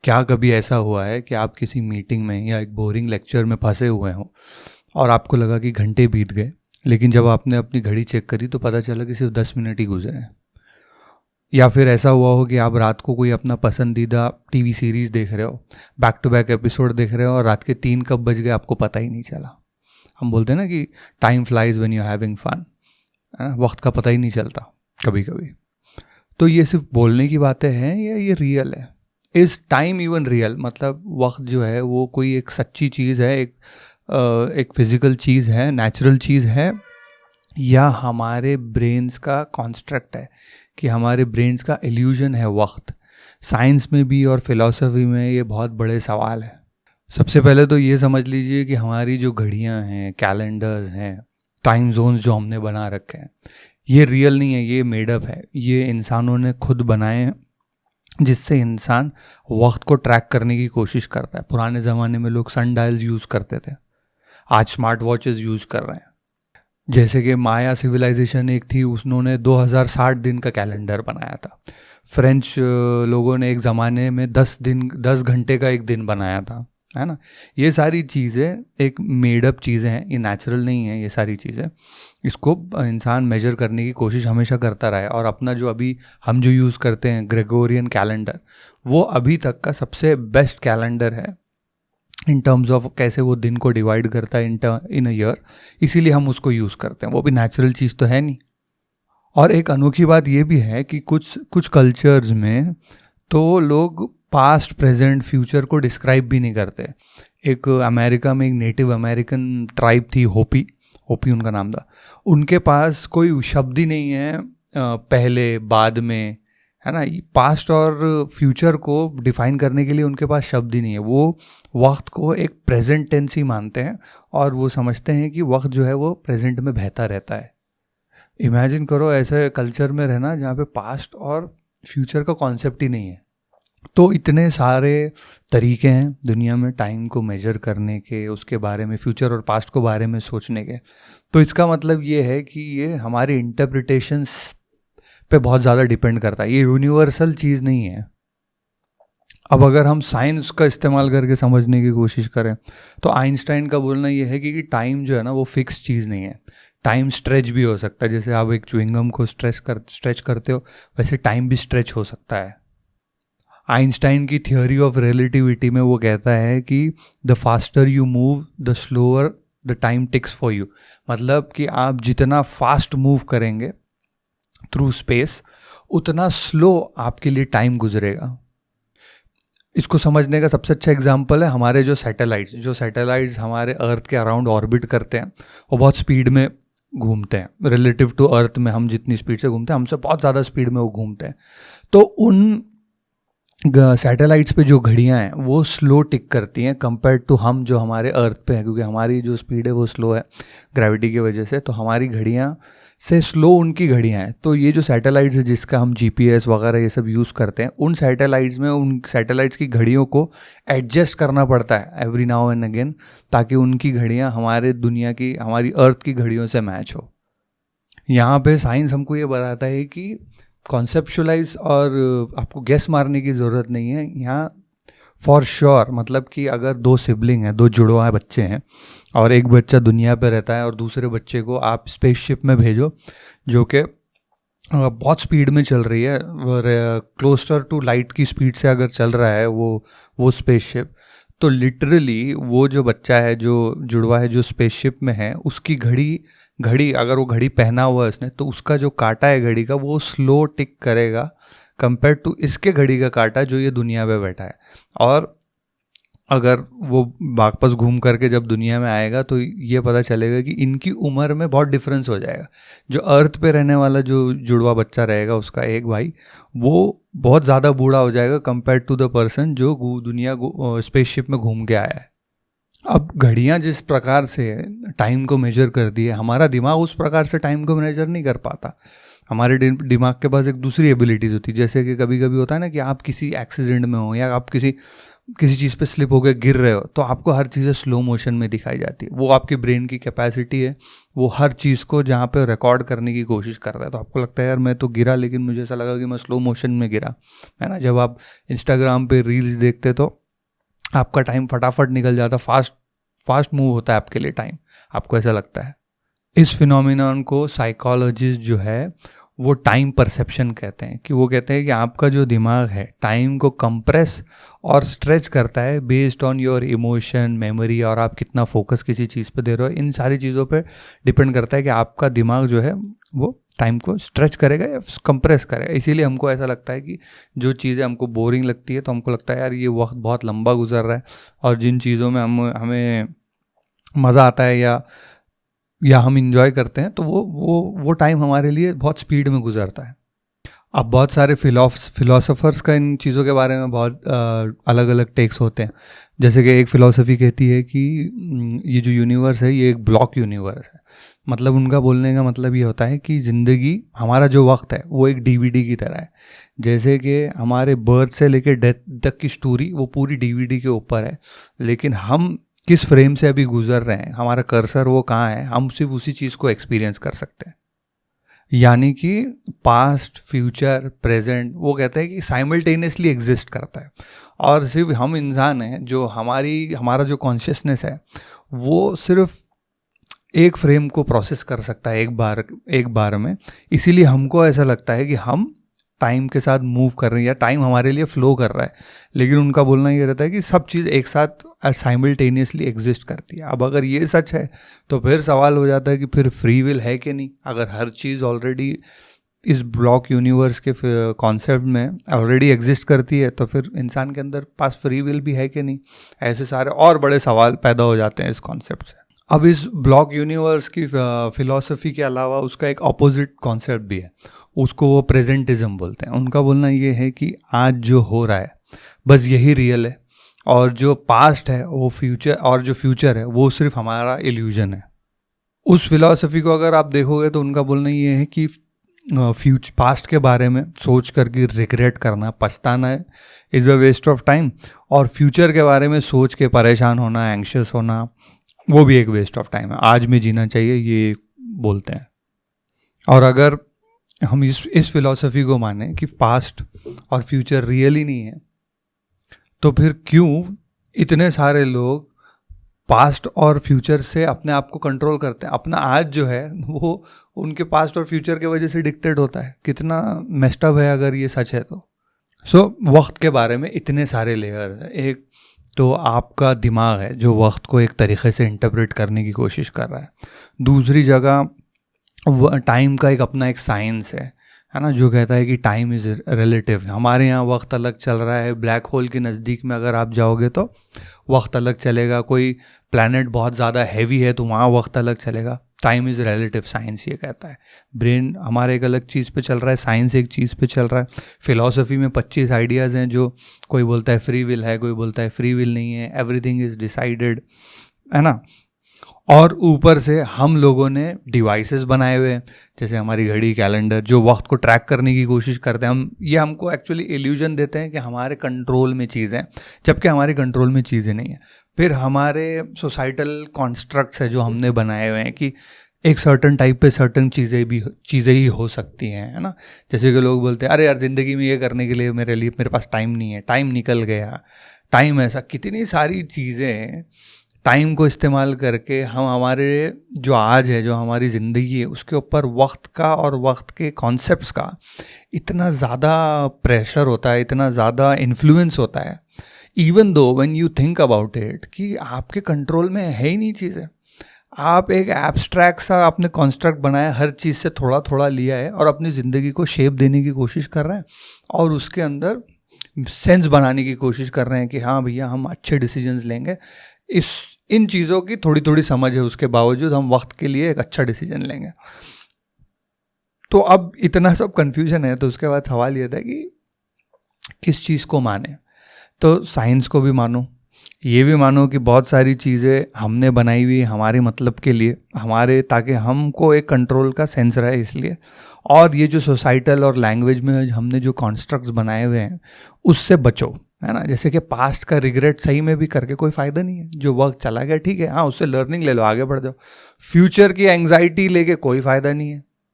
क्या कभी ऐसा हुआ है कि आप किसी मीटिंग में या एक बोरिंग लेक्चर में फंसे हुए हों और आपको लगा कि घंटे बीत गए, लेकिन जब आपने अपनी घड़ी चेक करी तो पता चला कि सिर्फ 10 मिनट ही गुजरे हैं? या फिर ऐसा हुआ हो कि आप रात को कोई अपना पसंदीदा टीवी सीरीज़ देख रहे हो, बैक टू बैक एपिसोड देख रहे हो और रात के 3 कब बज गए आपको पता ही नहीं चला। हम बोलते हैं ना कि time flies when you having fun, है ना, वक्त का पता ही नहीं चलता कभी कभी। तो ये सिर्फ बोलने की बातें हैं या ये रियल है? Is time even real? मतलब वक्त जो है वो कोई एक सच्ची चीज़ है, एक फिज़िकल चीज़ है, नेचुरल चीज़ है, या हमारे ब्रेन्स का कॉन्स्ट्रक्ट है, कि हमारे ब्रेन्स का इल्यूजन है वक्त? साइंस में भी और फिलॉसफी में ये बहुत बड़े सवाल है। सबसे पहले तो ये समझ लीजिए कि हमारी जो घड़ियां हैं, कैलेंडर्स हैं, टाइम जोन्स जो हमने बना रखे हैं, ये रियल नहीं है, ये मेडअप है। ये इंसानों ने खुद बनाए हैं, जिससे इंसान वक्त को ट्रैक करने की कोशिश करता है। पुराने ज़माने में लोग सन डायल्स यूज़ करते थे, आज स्मार्ट वॉचेस यूज़ कर रहे हैं। जैसे कि माया सिविलाइजेशन एक थी, उन्होंने 2060 दिन का कैलेंडर बनाया था। फ्रेंच लोगों ने एक ज़माने में 10 घंटे का एक दिन बनाया था, है ना। ये सारी चीज़ें एक मेडअप चीज़ें हैं, ये नेचुरल नहीं है। ये सारी चीज़ें, इसको इंसान मेजर करने की कोशिश हमेशा करता रहा है। और अपना जो अभी हम जो यूज़ करते हैं ग्रेगोरियन कैलेंडर, वो अभी तक का सबसे बेस्ट कैलेंडर है इन टर्म्स ऑफ कैसे वो दिन को डिवाइड करता है इन अ ईयर। इसीलिए हम उसको यूज़ करते हैं, वो भी नेचुरल चीज़ तो है नहीं। और एक अनोखी बात ये भी है कि कुछ कल्चर्स में तो लोग पास्ट, प्रेजेंट, फ्यूचर को डिस्क्राइब भी नहीं करते। एक अमेरिका में एक नेटिव अमेरिकन ट्राइब थी, होपी उनका नाम था। उनके पास कोई शब्द ही नहीं है पहले बाद में, है ना। पास्ट और फ्यूचर को डिफाइन करने के लिए उनके पास शब्द ही नहीं है। वो वक्त को एक प्रेजेंट टेंस ही मानते हैं और वो समझते हैं कि वक्त जो है वो प्रेजेंट में बहता रहता है। इमेजिन करो ऐसे कल्चर में रहना जहाँ पे पास्ट और फ्यूचर का कॉन्सेप्ट ही नहीं है। तो इतने सारे तरीके हैं दुनिया में टाइम को मेजर करने के, उसके बारे में, फ्यूचर और पास्ट को बारे में सोचने के। तो इसका मतलब ये है कि ये हमारी इंटरप्रिटेशंस पे बहुत ज़्यादा डिपेंड करता है, ये यूनिवर्सल चीज़ नहीं है। अब अगर हम साइंस का इस्तेमाल करके समझने की कोशिश करें तो आइंस्टाइन का बोलना ये है कि टाइम जो है ना वो फिक्स चीज़ नहीं है। टाइम स्ट्रेच भी हो सकता है। जैसे आप एक च्युइंगम को स्ट्रेच करते हो, वैसे टाइम भी स्ट्रेच हो सकता है। आइंस्टाइन की थियोरी ऑफ रिलेटिविटी में वो कहता है कि the faster you move the slower the time ticks for you. मतलब कि आप जितना फास्ट मूव करेंगे थ्रू स्पेस, उतना स्लो आपके लिए टाइम गुजरेगा। इसको समझने का सबसे अच्छा एग्जांपल है हमारे जो सैटेलाइट्स हमारे अर्थ के अराउंड ऑर्बिट करते हैं, वो बहुत स्पीड में घूमते हैं। रिलेटिव टू अर्थ में हम जितनी स्पीड से घूमते हैं, हमसे बहुत ज़्यादा स्पीड में वो घूमते हैं। तो उन सैटेलाइट्स पे जो घड़ियां हैं वो स्लो टिक करती हैं कंपेयर टू हम जो हमारे अर्थ पे हैं, क्योंकि हमारी जो स्पीड है वो स्लो है ग्रेविटी की वजह से। तो हमारी घड़ियां से स्लो उनकी घड़ियां हैं। तो ये जो सैटेलाइट्स है जिसका हम जीपीएस वगैरह ये सब यूज़ करते हैं, उन सैटेलाइट्स की घड़ियों को एडजस्ट करना पड़ता है एवरी नाउ एंड अगेन, ताकि उनकी घड़ियां हमारी अर्थ की घड़ियों से मैच हो। यहाँ पे साइंस हमको ये बताता है कि कॉन्सेप्चुलाइज और आपको गेस मारने की ज़रूरत नहीं है यहाँ फॉर श्योर। मतलब कि अगर 2 सिबलिंग हैं, 2 जुड़वा बच्चे हैं, और एक बच्चा दुनिया पे रहता है और दूसरे बच्चे को आप स्पेसशिप में भेजो जो कि बहुत स्पीड में चल रही है, क्लोजर टू लाइट की स्पीड से अगर चल रहा है वो स्पेसशिप, तो लिटरली वो जो बच्चा है, जो जुड़वा है, जो स्पेसशिप में है, उसकी घड़ी अगर वो घड़ी पहना हुआ है उसने, तो उसका जो कांटा है घड़ी का वो स्लो टिक करेगा कंपेयर टू इसके घड़ी का कांटा जो ये दुनिया पे बैठा है। और अगर वो वापस घूम करके जब दुनिया में आएगा तो ये पता चलेगा कि इनकी उम्र में बहुत डिफरेंस हो जाएगा। जो अर्थ पे रहने वाला जो जुड़वा बच्चा रहेगा, उसका एक भाई, वो बहुत ज़्यादा बूढ़ा हो जाएगा कंपेयर टू द पर्सन जो दुनिया स्पेसशिप में घूम के आया है। अब घड़ियाँ जिस प्रकार से टाइम को मेजर कर दी है, हमारा दिमाग उस प्रकार से टाइम को मेजर नहीं कर पाता। हमारे दिमाग के पास एक दूसरी एबिलिटीज़ होती है। जैसे कि कभी कभी होता है ना कि आप किसी एक्सीडेंट में हो या आप किसी किसी चीज़ पे स्लिप हो गए, गिर रहे हो, तो आपको हर चीज़ें स्लो मोशन में दिखाई जाती है। वो आपके ब्रेन की कैपेसिटी है, वो हर चीज़ को जहाँ पे रिकॉर्ड करने की कोशिश कर रहा है। तो आपको लगता है यार मैं तो गिरा, लेकिन मुझे ऐसा लगा कि मैं स्लो मोशन में गिरा, है ना। जब आप इंस्टाग्राम पे रील्स देखते तो आपका टाइम फटाफट निकल जाता, फास्ट मूव होता है आपके लिए टाइम, आपको ऐसा लगता है। इस फिनोमिनन को साइकोलॉजिस्ट जो है वो टाइम परसेप्शन कहते हैं। कि वो कहते हैं कि आपका जो दिमाग है टाइम को कंप्रेस और स्ट्रेच करता है based on your emotion, memory, और आप कितना फोकस किसी चीज़ पे दे रहे हो। इन सारी चीज़ों पे डिपेंड करता है कि आपका दिमाग जो है वो टाइम को स्ट्रेच करेगा या कंप्रेस करेगा। इसीलिए हमको ऐसा लगता है कि जो चीज़ें हमको बोरिंग लगती है तो हमको लगता है यार ये वक्त बहुत लंबा गुजर रहा है, और जिन चीज़ों में हमें मज़ा आता है या हम इंजॉय करते हैं तो वो टाइम हमारे लिए बहुत स्पीड में गुजरता है। अब बहुत सारे फिलोसोफर्स का इन चीज़ों के बारे में बहुत अलग अलग टेक्स होते हैं। जैसे कि एक फ़िलॉसफी कहती है कि ये जो यूनिवर्स है ये एक ब्लॉक यूनिवर्स है। मतलब उनका बोलने का मतलब ये होता है कि ज़िंदगी, हमारा जो वक्त है वो एक डीवीडी की तरह है। जैसे कि हमारे बर्थ से लेकर डेथ तक की स्टोरी वो पूरी डीवीडी के ऊपर है, लेकिन हम किस फ्रेम से अभी गुजर रहे हैं, हमारा कर्सर वो कहाँ है, हम सिर्फ उसी चीज़ को एक्सपीरियंस कर सकते हैं। यानी कि पास्ट, फ्यूचर, प्रेजेंट, वो कहते हैं कि साइमल्टेनियसली एग्जिस्ट करता है। और सिर्फ हम इंसान हैं जो हमारा जो कॉन्शियसनेस है वो सिर्फ एक फ्रेम को प्रोसेस कर सकता है एक बार में। इसीलिए हमको ऐसा लगता है कि हम टाइम के साथ मूव कर रहे हैं या टाइम हमारे लिए फ्लो कर रहा है। लेकिन उनका बोलना ये रहता है कि सब चीज़ एक साथ साइमल्टेनियसली एग्जिस्ट करती है। अब अगर ये सच है तो फिर सवाल हो जाता है कि फिर फ्री विल है कि नहीं। अगर हर चीज़ ऑलरेडी इस ब्लॉक यूनिवर्स के कॉन्सेप्ट में ऑलरेडी एग्जिस्ट करती है तो फिर इंसान के अंदर पास फ्री विल भी है कि नहीं। ऐसे सारे और बड़े सवाल पैदा हो जाते हैं इस कॉन्सेप्ट से। अब इस ब्लॉक यूनिवर्स की फिलॉसफी के अलावा उसका एक अपोजिट कॉन्सेप्ट भी है, उसको वो प्रेजेंटिज्म बोलते हैं। उनका बोलना ये है कि आज जो हो रहा है बस यही रियल है, और जो पास्ट है वो फ्यूचर, और जो फ्यूचर है वो सिर्फ हमारा इल्यूजन है। उस फिलॉसफी को अगर आप देखोगे तो उनका बोलना ये है कि पास्ट के बारे में सोच करके रिग्रेट करना, पछताना है, is a waste of time. और फ्यूचर के बारे में सोच के परेशान होना, एंग्शियस होना, वो भी एक वेस्ट ऑफ टाइम है। आज में जीना चाहिए, ये बोलते हैं। और अगर हम इस फिलॉसफी को माने कि पास्ट और फ्यूचर रियल ही नहीं है, तो फिर क्यों इतने सारे लोग पास्ट और फ्यूचर से अपने आप को कंट्रोल करते हैं। अपना आज जो है वो उनके पास्ट और फ्यूचर के वजह से डिक्टेट होता है। कितना मेस्ड अप है अगर ये सच है तो। वक्त के बारे में इतने सारे लेयर हैं। एक तो आपका दिमाग है जो वक्त को एक तरीके से इंटरप्रेट करने की कोशिश कर रहा है। दूसरी जगह टाइम का अपना एक साइंस है ना, जो कहता है कि टाइम इज़ रिलेटिव। हमारे यहाँ वक्त अलग चल रहा है, ब्लैक होल के नज़दीक में अगर आप जाओगे तो वक्त अलग चलेगा। कोई प्लैनेट बहुत ज़्यादा हैवी है तो वहाँ वक्त अलग चलेगा। टाइम इज़ रिलेटिव, साइंस ये कहता है। ब्रेन हमारे एक अलग चीज़ पे चल रहा है, साइंस एक चीज़ पे चल रहा है। फिलॉसफी में 25 आइडियाज़ हैं, जो कोई बोलता है फ्री विल है, कोई बोलता है फ्री विल नहीं है, एवरीथिंग इज़ डिसाइडेड, है ना। और ऊपर से हम लोगों ने डिवाइसेस बनाए हुए हैं, जैसे हमारी घड़ी, कैलेंडर, जो वक्त को ट्रैक करने की कोशिश करते हैं। ये हमको एक्चुअली इल्यूजन देते हैं कि हमारे कंट्रोल में चीज़ें, जबकि हमारे कंट्रोल में चीज़ें नहीं हैं। फिर हमारे सोसाइटल कॉन्स्ट्रक्ट्स है जो हमने बनाए हुए हैं कि एक सर्टन टाइप पे सर्टन चीज़ें ही हो सकती हैं, है ना। जैसे कि लोग बोलते हैं अरे यार ज़िंदगी में ये करने के लिए मेरे पास टाइम नहीं है, टाइम निकल गया, टाइम ऐसा। कितनी सारी चीज़ें टाइम को इस्तेमाल करके हम हमारे जो आज है, जो हमारी ज़िंदगी है, उसके ऊपर वक्त का और वक्त के कॉन्सेप्ट्स का इतना ज़्यादा प्रेशर होता है, इतना ज़्यादा इन्फ्लुएंस होता है, even though when you think about it, कि आपके कंट्रोल में है ही नहीं चीज़ें। आप एक एब्स्ट्रैक्ट सा आपने कॉन्स्ट्रक्ट बनाया, हर चीज़ से थोड़ा थोड़ा लिया है और अपनी ज़िंदगी को शेप देने की कोशिश कर रहे हैं और उसके अंदर सेंस बनाने की कोशिश कर रहे हैं कि हाँ भैया हम अच्छे डिसीजंस लेंगे। इन चीज़ों की थोड़ी थोड़ी समझ है, उसके बावजूद हम वक्त के लिए एक अच्छा डिसीजन लेंगे। तो अब इतना सब कंफ्यूजन है, तो उसके बाद सवाल ये था कि किस चीज़ को माने। तो साइंस को भी मानो, ये भी मानो कि बहुत सारी चीज़ें हमने बनाई हुई हमारे मतलब के लिए, ताकि हमको एक कंट्रोल का सेंस रहे इसलिए। और ये जो सोसाइटल और लैंग्वेज में हमने जो कॉन्स्ट्रक्ट्स बनाए हुए हैं उससे बचो, है ना। जैसे कि पास्ट का रिग्रेट सही में भी करके कोई फायदा नहीं है, जो वक्त चला गया ठीक है, हाँ उससे लर्निंग ले लो, आगे बढ़ जाओ। फ्यूचर की एंग्जाइटी लेके कोई फायदा नहीं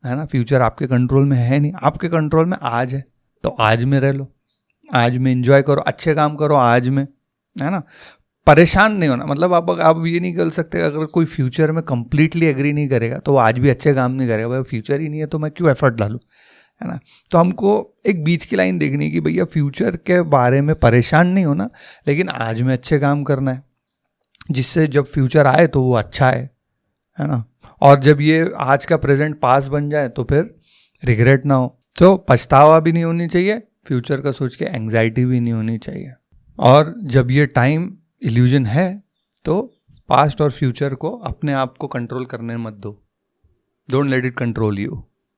है ना। फ्यूचर आपके कंट्रोल में है नहीं, आपके कंट्रोल में आज है, तो आज में रह लो, आज में एंजॉय करो, अच्छे काम करो आज में, है ना। परेशान नहीं होना, मतलब आप ये नहीं कर सकते, अगर कोई फ्यूचर में कंप्लीटली एग्री नहीं करेगा तो वो आज भी अच्छे काम नहीं करेगा, भाई फ्यूचर ही नहीं है तो मैं क्यों एफर्ट डालूं, है ना। तो हमको एक बीच की लाइन देखनी कि भैया फ्यूचर के बारे में परेशान नहीं होना, लेकिन आज में अच्छे काम करना है, जिससे जब फ्यूचर आए तो वो अच्छा है ना। और जब ये आज का प्रेजेंट पास बन जाए तो फिर रिग्रेट ना हो, तो पछतावा भी नहीं होनी चाहिए, फ्यूचर का सोच के एंग्जाइटी भी नहीं होनी चाहिए। और जब ये टाइम इल्यूजन है तो पास्ट और फ्यूचर को अपने आप को कंट्रोल करने मत दो, don't let it control you.